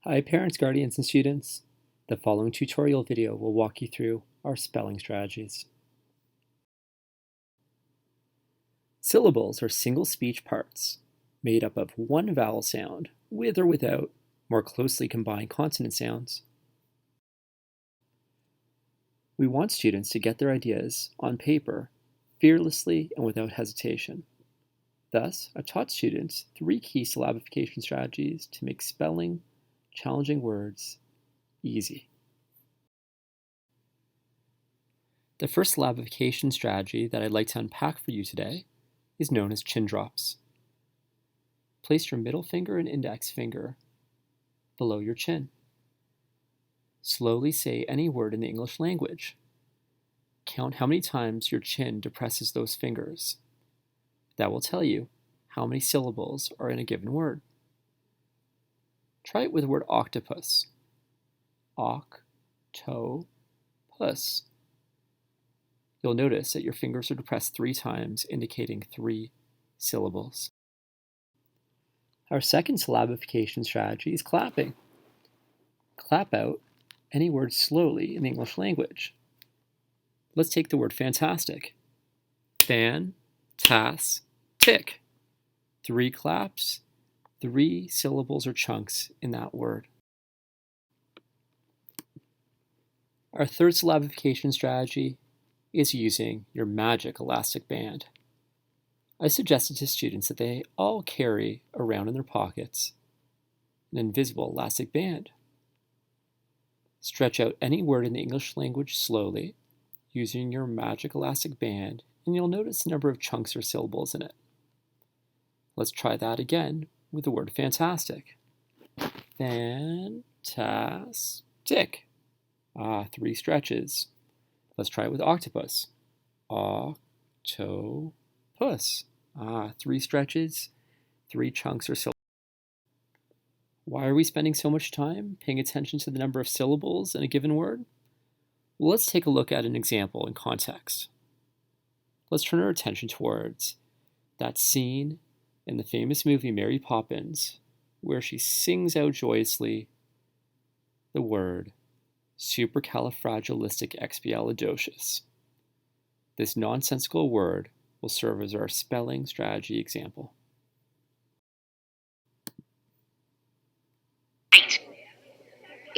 Hi parents, guardians, and students. The following tutorial video will walk you through our spelling strategies. Syllables are single speech parts made up of one vowel sound with or without more closely combined consonant sounds. We want students to get their ideas on paper fearlessly and without hesitation. Thus, I've taught students 3 key syllabification strategies to make spelling challenging words easy. The first syllabification strategy that I'd like to unpack for you today is known as chin drops. Place your middle finger and index finger below your chin. Slowly say any word in the English language. Count how many times your chin depresses those fingers. That will tell you how many syllables are in a given word. Try it with the word octopus. Oc-to-pus. You'll notice that your fingers are depressed 3 times, indicating 3 syllables. Our second syllabification strategy is clapping. Clap out any word slowly in the English language. Let's take the word fantastic. Fan-tas-tic. 3 claps, 3 syllables or chunks in that word. Our third syllabification strategy is using your magic elastic band. I suggested to students that they all carry around in their pockets an invisible elastic band. Stretch out any word in the English language slowly using your magic elastic band, and you'll notice the number of chunks or syllables in it. Let's try that again with the word fantastic. Fantastic. 3 stretches. Let's try it with octopus. Octopus. 3 stretches, 3 chunks or syllables. Why are we spending so much time paying attention to the number of syllables in a given word? Well, let's take a look at an example in context. Let's turn our attention towards that scene in the famous movie Mary Poppins, where she sings out joyously the word supercalifragilisticexpialidocious. This nonsensical word will serve as our spelling strategy example.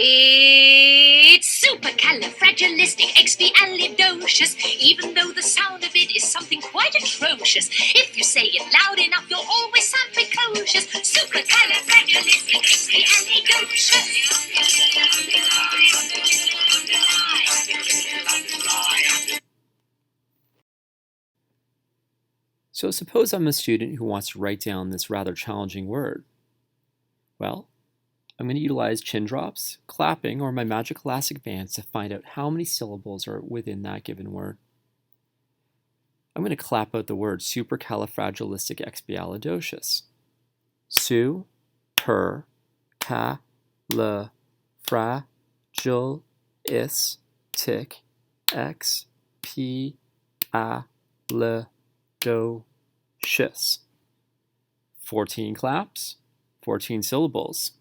It's supercalifragilisticexpialidocious, even though the sound of it is something quite atrocious. If you say it loud enough, you'll always sound precocious. Supercalifragilisticexpialidocious. So suppose I'm a student who wants to write down this rather challenging word. Well, I'm going to utilize chin drops, clapping, or my magic elastic bands to find out how many syllables are within that given word. I'm going to clap out the word supercalifragilisticexpialidocious. Su, per, ca, le, fra, jul, is, tic, x, p, a, le, do, shis. 14 claps, 14 syllables.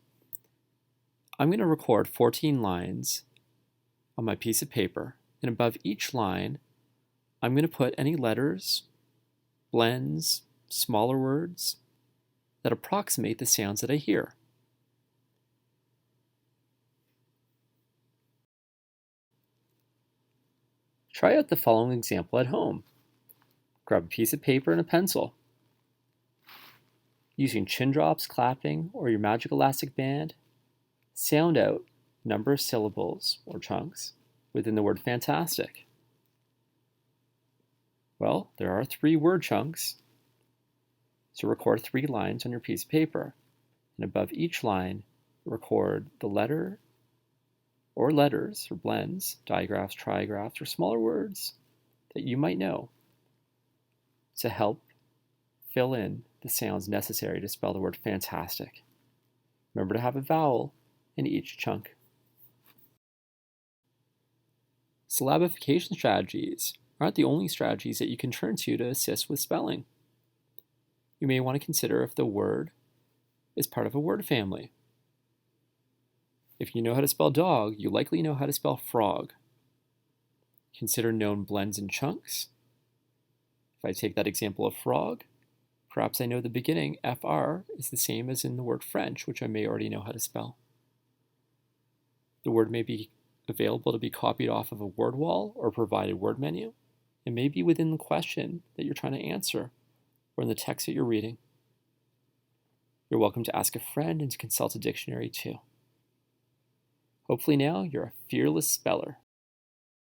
I'm going to record 14 lines on my piece of paper, and above each line, I'm going to put any letters, blends, smaller words that approximate the sounds that I hear. Try out the following example at home. Grab a piece of paper and a pencil. Using chin drops, clapping, or your magic elastic band, sound out a number of syllables or chunks within the word fantastic. Well, there are 3 word chunks, so record 3 lines on your piece of paper, and above each line, record the letter or letters or blends, digraphs, trigraphs, or smaller words that you might know to help fill in the sounds necessary to spell the word fantastic. Remember to have a vowel in each chunk. Syllabification strategies aren't the only strategies that you can turn to assist with spelling. You may want to consider if the word is part of a word family. If you know how to spell dog, you likely know how to spell frog. Consider known blends and chunks. If I take that example of frog, perhaps I know the beginning, FR, is the same as in the word French, which I may already know how to spell. The word may be available to be copied off of a word wall or provided word menu. It may be within the question that you're trying to answer or in the text that you're reading. You're welcome to ask a friend and to consult a dictionary too. Hopefully now you're a fearless speller.